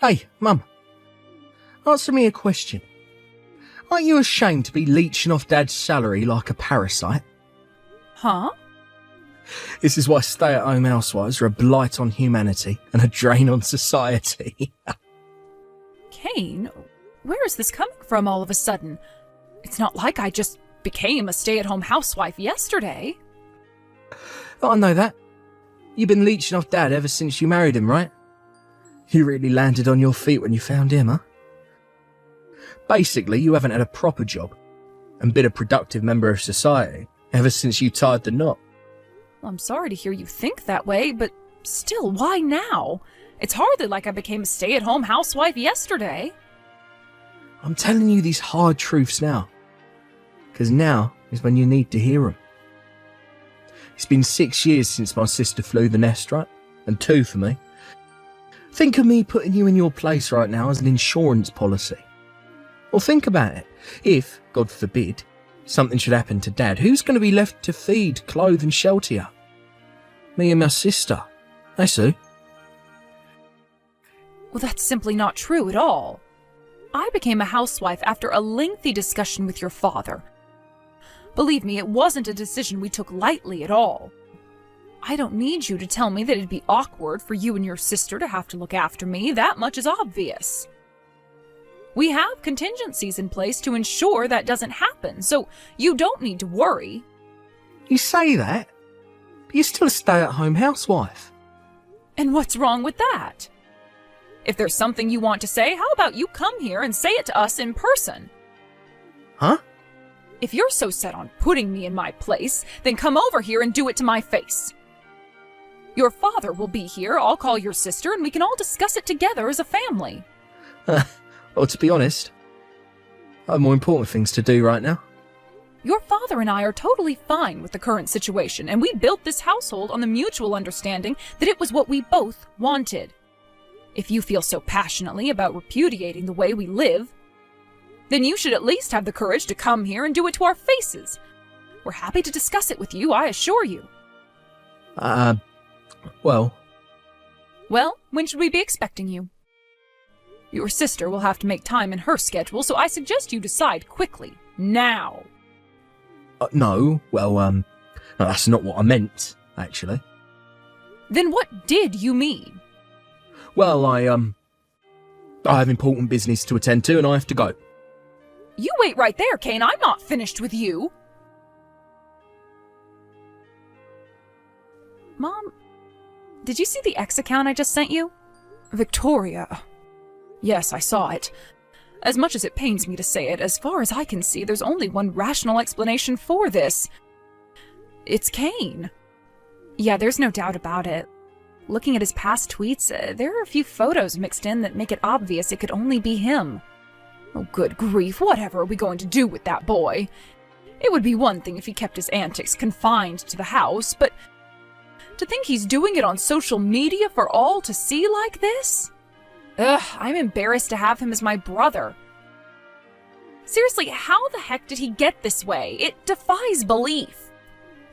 Hey, Mum. Answer me a question. Aren't you ashamed to be leeching off Dad's salary like a parasite? Huh? This is why stay-at-home housewives are a blight on humanity and a drain on society. Kane, where is this coming from all of a sudden? It's not like I just became a stay-at-home housewife yesterday. I know that. You've been leeching off Dad ever since you married him, right? You really landed on your feet when you found him, huh? Basically, you haven't had a proper job and been a productive member of society ever since you tied the knot. Well, I'm sorry to hear you think that way, but still, why now? It's hardly like I became a stay-at-home housewife yesterday. I'm telling you these hard truths now, because now is when you need to hear them. It's been 6 years since my sister flew the nest, right? And 2 for me. Think of me putting you in your place right now as an insurance policy. Well, think about it. If, God forbid, something should happen to Dad, who's going to be left to feed, clothe and shelter you? Me and my sister. That's who. Well, that's simply not true at all. I became a housewife after a lengthy discussion with your father. Believe me, it wasn't a decision we took lightly at all. I don't need you to tell me that it'd be awkward for you and your sister to have to look after me. That much is obvious. We have contingencies in place to ensure that doesn't happen, so you don't need to worry. You say that, but you're still a stay-at-home housewife. And what's wrong with that? If there's something you want to say, how about you come here and say it to us in person? Huh? If you're so set on putting me in my place, then come over here and do it to my face. Your father will be here, I'll call your sister, and we can all discuss it together as a family. Well, to be honest, I have more important things to do right now. Your father and I are totally fine with the current situation, and we built this household on the mutual understanding that it was what we both wanted. If you feel so passionately about repudiating the way we live, then you should at least have the courage to come here and do it to our faces. We're happy to discuss it with you, I assure you. Well, when should we be expecting you? Your sister will have to make time in her schedule, so I suggest you decide quickly, now. No, that's not what I meant, actually. Then what did you mean? Well, I have important business to attend to and I have to go. You wait right there, Kane, I'm not finished with you. Mom, did you see the X account I just sent you? Victoria. Yes, I saw it. As much as it pains me to say it, as far as I can see, there's only one rational explanation for this. It's Kane. Yeah, there's no doubt about it. Looking at his past tweets, there are a few photos mixed in that make it obvious it could only be him. Oh, good grief, whatever are we going to do with that boy? It would be one thing if he kept his antics confined to the house, but to think he's doing it on social media for all to see like this? Ugh, I'm embarrassed to have him as my brother. Seriously, how the heck did he get this way? It defies belief.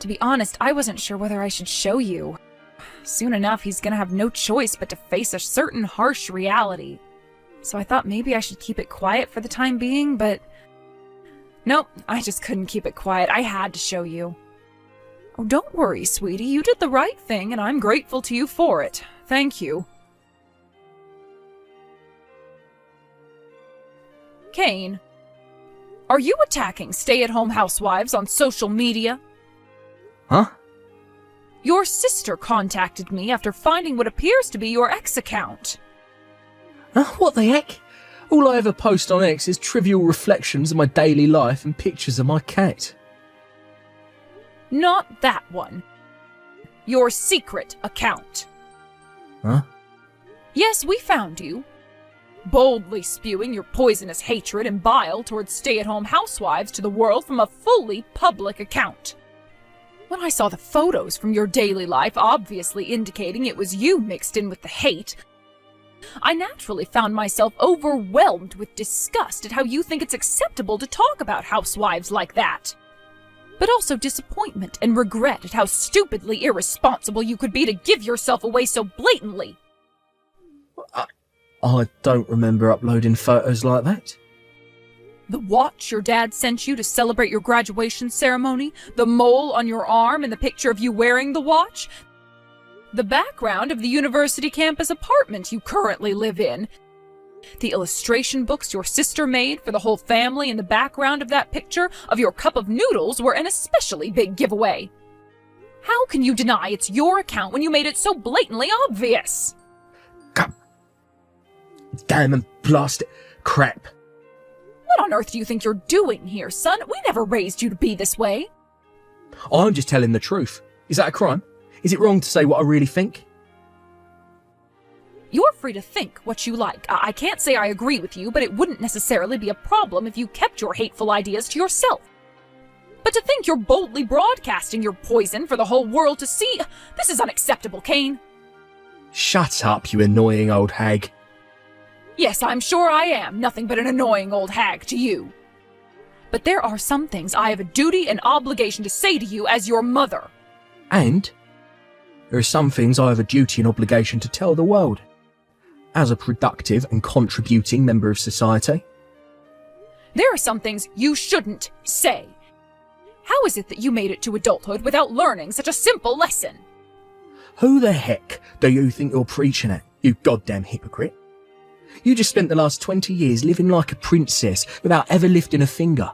To be honest, I wasn't sure whether I should show you. Soon enough, he's gonna have no choice but to face a certain harsh reality. So I thought maybe I should keep it quiet for the time being, but nope, I just couldn't keep it quiet. I had to show you. Oh, don't worry, sweetie. You did the right thing, and I'm grateful to you for it. Thank you. Kane, are you attacking stay-at-home housewives on social media? Huh? Your sister contacted me after finding what appears to be your X account. What the heck? All I ever post on X is trivial reflections of my daily life and pictures of my cat. Not that one. Your secret account. Huh? Yes, we found you. Boldly spewing your poisonous hatred and bile towards stay-at-home housewives to the world from a fully public account. When I saw the photos from your daily life obviously indicating it was you mixed in with the hate, I naturally found myself overwhelmed with disgust at how you think it's acceptable to talk about housewives like that. But also disappointment and regret at how stupidly irresponsible you could be to give yourself away so blatantly. I don't remember uploading photos like that. The watch your dad sent you to celebrate your graduation ceremony, the mole on your arm and the picture of you wearing the watch, the background of the university campus apartment you currently live in, the illustration books your sister made for the whole family in the background of that picture of your cup of noodles were an especially big giveaway. How can you deny it's your account when you made it so blatantly obvious? God damn and blast it. Crap. What on earth do you think you're doing here, son? We never raised you to be this way. I'm just telling the truth. Is that a crime? Is it wrong to say what I really think? You're free to think what you like. I can't say I agree with you, but it wouldn't necessarily be a problem if you kept your hateful ideas to yourself. But to think you're boldly broadcasting your poison for the whole world to see, this is unacceptable, Kane. Shut up, you annoying old hag. Yes, I'm sure I am nothing but an annoying old hag to you. But there are some things I have a duty and obligation to say to you as your mother. And there are some things I have a duty and obligation to tell the world, as a productive and contributing member of society. There are some things you shouldn't say. How is it that you made it to adulthood without learning such a simple lesson? Who the heck do you think you're preaching at, you goddamn hypocrite? You just spent the last 20 years living like a princess without ever lifting a finger,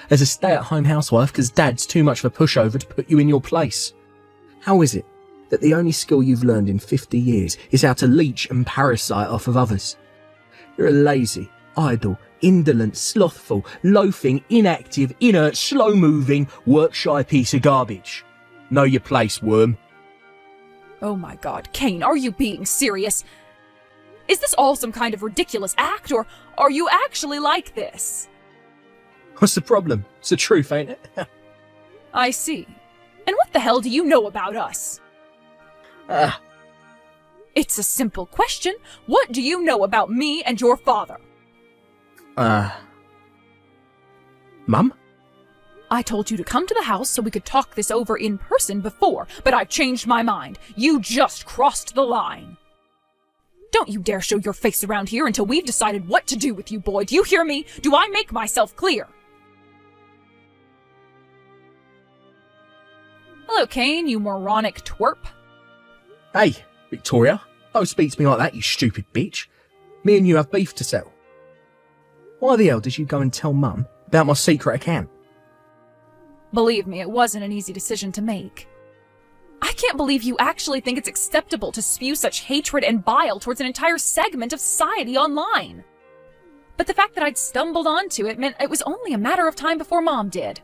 as a stay-at-home housewife because Dad's too much of a pushover to put you in your place. How is it that the only skill you've learned in 50 years is how to leech and parasite off of others? You're a lazy, idle, indolent, slothful, loafing, inactive, inert, slow-moving, work-shy piece of garbage. Know your place, worm. Oh my God, Kane, are you being serious? Is this all some kind of ridiculous act, or are you actually like this? What's the problem? It's the truth, ain't it? I see. And what the hell do you know about us? It's a simple question. What do you know about me and your father? Mum? I told you to come to the house so we could talk this over in person before, but I've changed my mind. You just crossed the line. Don't you dare show your face around here until we've decided what to do with you, boy. Do you hear me? Do I make myself clear? Hello, Kane, you moronic twerp. Hey, Victoria. Don't speak to me like that, you stupid bitch. Me and you have beef to settle. Why the hell did you go and tell Mum about my secret account? Believe me, it wasn't an easy decision to make. I can't believe you actually think it's acceptable to spew such hatred and bile towards an entire segment of society online. But the fact that I'd stumbled onto it meant it was only a matter of time before Mom did.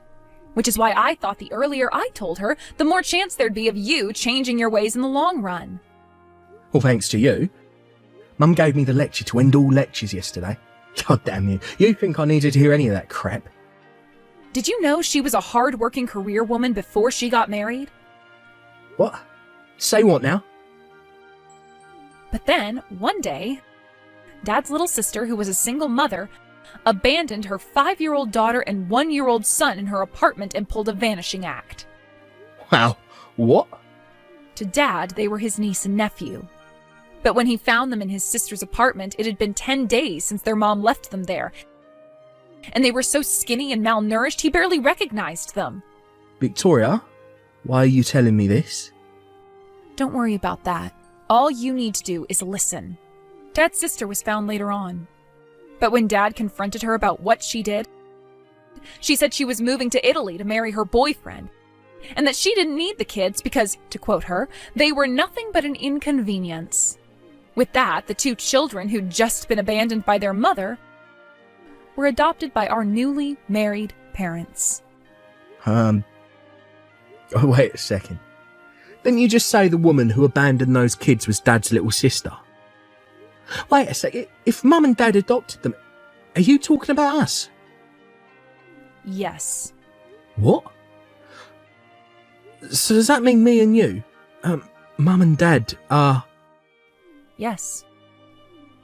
Which is why I thought the earlier I told her, the more chance there'd be of you changing your ways in the long run. Well, thanks to you. Mum gave me the lecture to end all lectures yesterday. God damn you. You think I needed to hear any of that crap? Did you know she was a hard-working career woman before she got married? What? Say what now? But then, one day, Dad's little sister, who was a single mother, abandoned her 5-year-old daughter and 1-year-old son in her apartment and pulled a vanishing act. Wow. What? To Dad, they were his niece and nephew. But when he found them in his sister's apartment, it had been 10 days since their mom left them there. And they were so skinny and malnourished, he barely recognized them. Victoria, why are you telling me this? Don't worry about that. All you need to do is listen. Dad's sister was found later on. But when Dad confronted her about what she did, she said she was moving to Italy to marry her boyfriend, and that she didn't need the kids because, to quote her, they were nothing but an inconvenience. With that, the 2 children who'd just been abandoned by their mother were adopted by our newly married parents. Oh, wait a second. Didn't you just say the woman who abandoned those kids was Dad's little sister? Wait a second. If Mum and Dad adopted them, are you talking about us? Yes. What? So does that mean me and you, Mum and Dad are... Yes.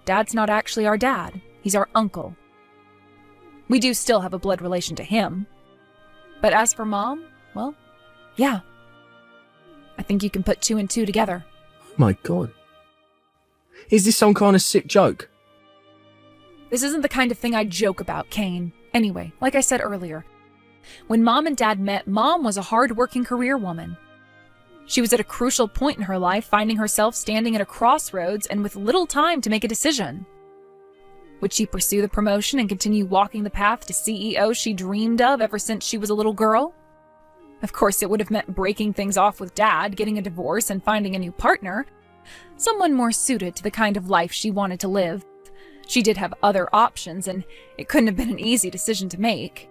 Dad's not actually our dad. He's our uncle. We do still have a blood relation to him. But as for Mom, well, yeah. I think you can put 2 and 2 together. My God. Is this some kind of sick joke? This isn't the kind of thing I joke about, Kane. Anyway, like I said earlier, when Mom and Dad met, Mom was a hard-working career woman. She was at a crucial point in her life, finding herself standing at a crossroads and with little time to make a decision. Would she pursue the promotion and continue walking the path to CEO she dreamed of ever since she was a little girl? Of course, it would have meant breaking things off with Dad, getting a divorce, and finding a new partner, someone more suited to the kind of life she wanted to live. She did have other options, and it couldn't have been an easy decision to make.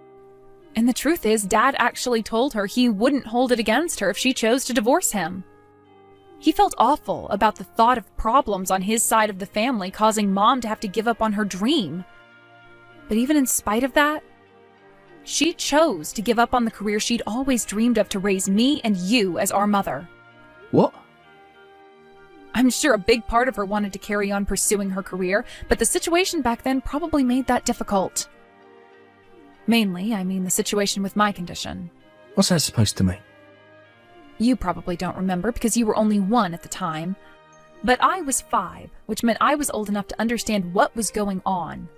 And the truth is, Dad actually told her he wouldn't hold it against her if she chose to divorce him. He felt awful about the thought of problems on his side of the family causing Mom to have to give up on her dream. But even in spite of that, she chose to give up on the career she'd always dreamed of to raise me and you as our mother. What? I'm sure a big part of her wanted to carry on pursuing her career, but the situation back then probably made that difficult. Mainly, I mean the situation with my condition. What's that supposed to mean? You probably don't remember because you were only 1 at the time. But I was 5, which meant I was old enough to understand what was going on.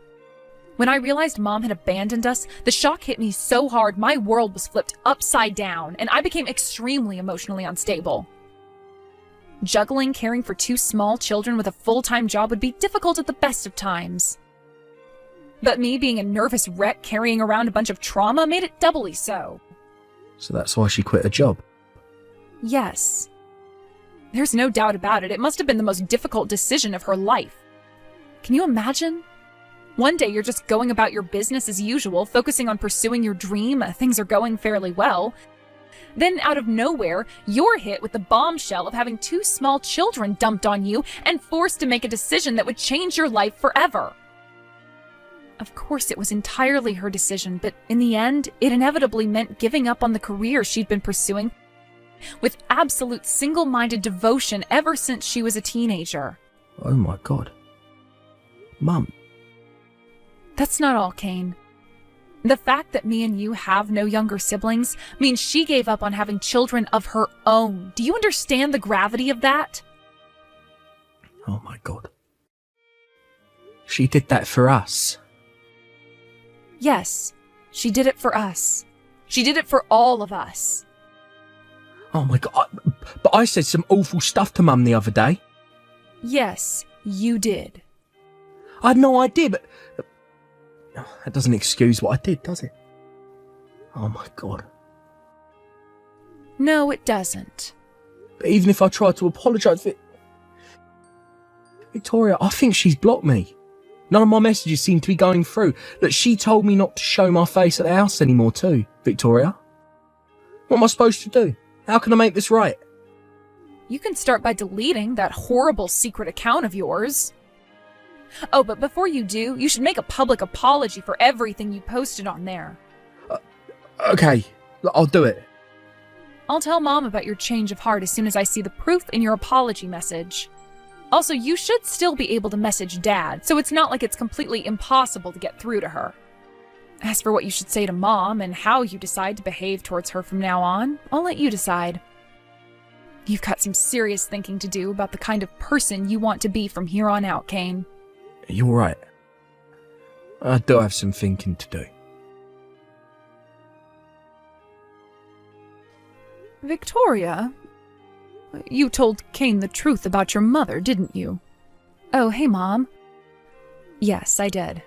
When I realized Mom had abandoned us, the shock hit me so hard my world was flipped upside down, and I became extremely emotionally unstable. Juggling caring for 2 small children with a full-time job would be difficult at the best of times. But me being a nervous wreck carrying around a bunch of trauma made it doubly so. So that's why she quit her job? Yes. There's no doubt about it. It must have been the most difficult decision of her life. Can you imagine? One day you're just going about your business as usual, focusing on pursuing your dream, things are going fairly well. Then out of nowhere, you're hit with the bombshell of having 2 small children dumped on you and forced to make a decision that would change your life forever. Of course, it was entirely her decision, but in the end, it inevitably meant giving up on the career she'd been pursuing with absolute single-minded devotion ever since she was a teenager. Oh my God. Mum. That's not all, Kane. The fact that me and you have no younger siblings means she gave up on having children of her own. Do you understand the gravity of that? Oh my God. She did that for us. Yes, she did it for us. She did it for all of us. Oh my God. But I said some awful stuff to Mum the other day. Yes, you did. I had no idea, but that doesn't excuse what I did, does it? Oh my God. No, it doesn't. But even if I tried to apologise, Victoria, I think she's blocked me. None of my messages seem to be going through. Look, she told me not to show my face at the house anymore too, Victoria. What am I supposed to do? How can I make this right? You can start by deleting that horrible secret account of yours. Oh, but before you do, you should make a public apology for everything you posted on there. Okay, I'll do it. I'll tell Mom about your change of heart as soon as I see the proof in your apology message. Also, you should still be able to message Dad, so it's not like it's completely impossible to get through to her. As for what you should say to Mom and how you decide to behave towards her from now on, I'll let you decide. You've got some serious thinking to do about the kind of person you want to be from here on out, Kane. You're right. I do have some thinking to do. Victoria, you told Kane the truth about your mother, didn't you? Oh, hey, Mom. Yes, I did.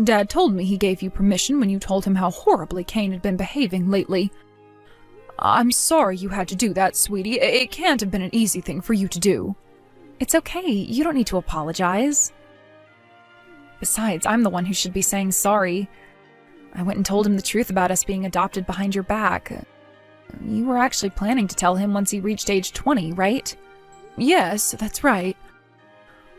Dad told me he gave you permission when you told him how horribly Kane had been behaving lately. I'm sorry you had to do that, sweetie. It can't have been an easy thing for you to do. It's okay. You don't need to apologize. Besides, I'm the one who should be saying sorry. I went and told him the truth about us being adopted behind your back. You were actually planning to tell him once he reached age 20, right? Yes, that's right.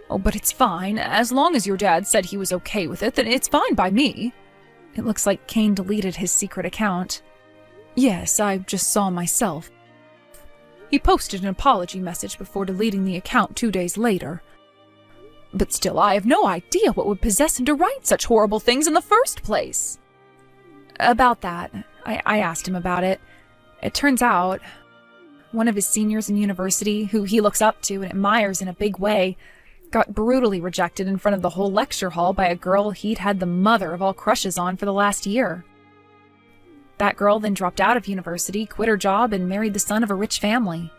Oh, but it's fine. As long as your dad said he was okay with it, then it's fine by me. It looks like Kane deleted his secret account. Yes, I just saw myself. He posted an apology message before deleting the account 2 days later. But still, I have no idea what would possess him to write such horrible things in the first place. About that, I asked him about it. It turns out, one of his seniors in university, who he looks up to and admires in a big way, got brutally rejected in front of the whole lecture hall by a girl he'd had the mother of all crushes on for the last year. That girl then dropped out of university, quit her job, and married the son of a rich family.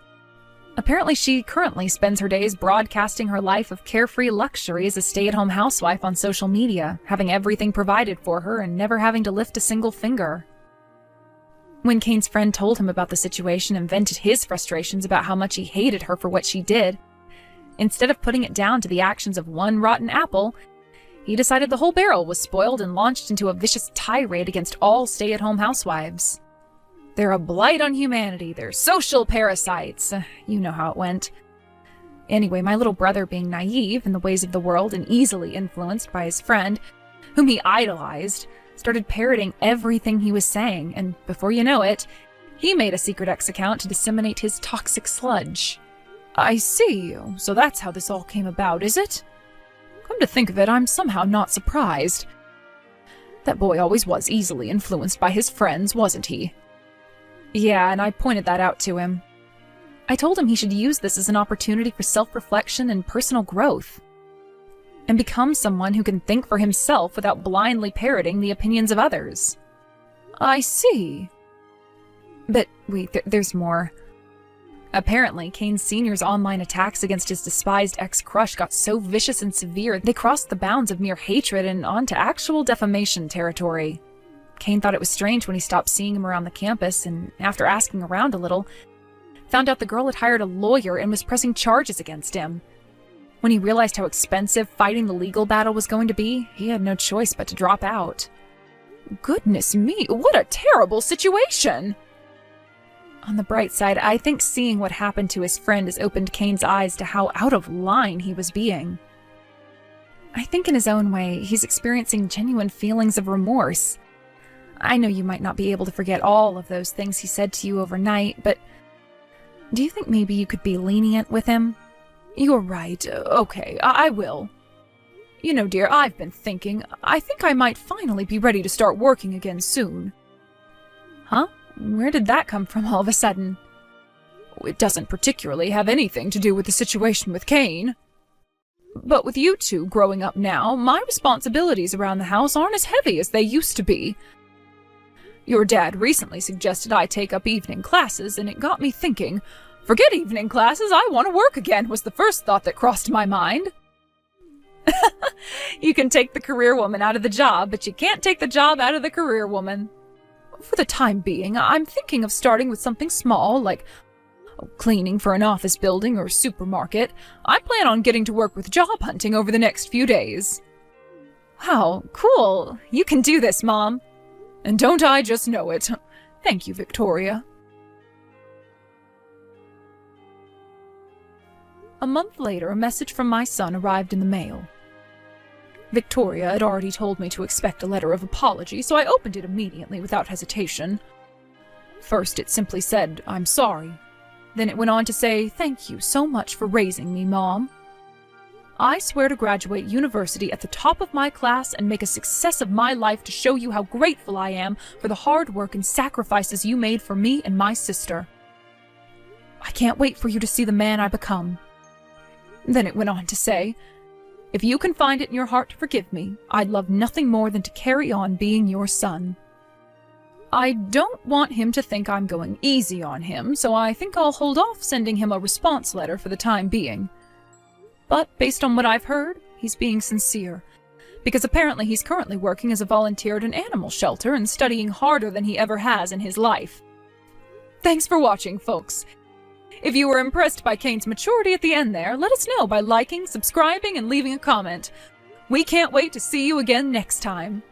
Apparently, she currently spends her days broadcasting her life of carefree luxury as a stay-at-home housewife on social media, having everything provided for her and never having to lift a single finger. When Kane's friend told him about the situation and vented his frustrations about how much he hated her for what she did, instead of putting it down to the actions of one rotten apple, he decided the whole barrel was spoiled and launched into a vicious tirade against all stay-at-home housewives. They're a blight on humanity. They're social parasites. You know how it went. Anyway, my little brother, being naive in the ways of the world and easily influenced by his friend, whom he idolized, started parroting everything he was saying, and before you know it, he made a secret X account to disseminate his toxic sludge. I see. So that's how this all came about, is it? Come to think of it, I'm somehow not surprised. That boy always was easily influenced by his friends, wasn't he? Yeah, and I pointed that out to him. I told him he should use this as an opportunity for self-reflection and personal growth, and become someone who can think for himself without blindly parroting the opinions of others. I see. But wait, there's more. Apparently, Kane Sr.'s online attacks against his despised ex-crush got so vicious and severe they crossed the bounds of mere hatred and onto actual defamation territory. Kane thought it was strange when he stopped seeing him around the campus, and after asking around a little, found out the girl had hired a lawyer and was pressing charges against him. When he realized how expensive fighting the legal battle was going to be, he had no choice but to drop out. Goodness me, what a terrible situation! On the bright side, I think seeing what happened to his friend has opened Kane's eyes to how out of line he was being. I think in his own way, he's experiencing genuine feelings of remorse. I know you might not be able to forget all of those things he said to you overnight, but do you think maybe you could be lenient with him? You're right. Okay, I will. You know, dear, I've been thinking. I think I might finally be ready to start working again soon. Huh? Where did that come from all of a sudden? It doesn't particularly have anything to do with the situation with Kane. But with you two growing up now, my responsibilities around the house aren't as heavy as they used to be. Your dad recently suggested I take up evening classes, and it got me thinking, forget evening classes, I want to work again, was the first thought that crossed my mind. You can take the career woman out of the job, but you can't take the job out of the career woman. For the time being, I'm thinking of starting with something small, like cleaning for an office building or supermarket. I plan on getting to work with job hunting over the next few days. Wow, cool. You can do this, Mom. And don't I just know it? Thank you, Victoria. A month later, a message from my son arrived in the mail. Victoria had already told me to expect a letter of apology, so I opened it immediately without hesitation. First, it simply said, "I'm sorry." Then it went on to say, "Thank you so much for raising me, Mom. I swear to graduate university at the top of my class and make a success of my life to show you how grateful I am for the hard work and sacrifices you made for me and my sister. I can't wait for you to see the man I become." Then it went on to say, "If you can find it in your heart to forgive me, I'd love nothing more than to carry on being your son. I don't want him to think I'm going easy on him, so I think I'll hold off sending him a response letter for the time being. But based on what I've heard, he's being sincere, because apparently he's currently working as a volunteer at an animal shelter and studying harder than he ever has in his life." Thanks for watching, folks. If you were impressed by Kane's maturity at the end there, let us know by liking, subscribing, and leaving a comment. We can't wait to see you again next time.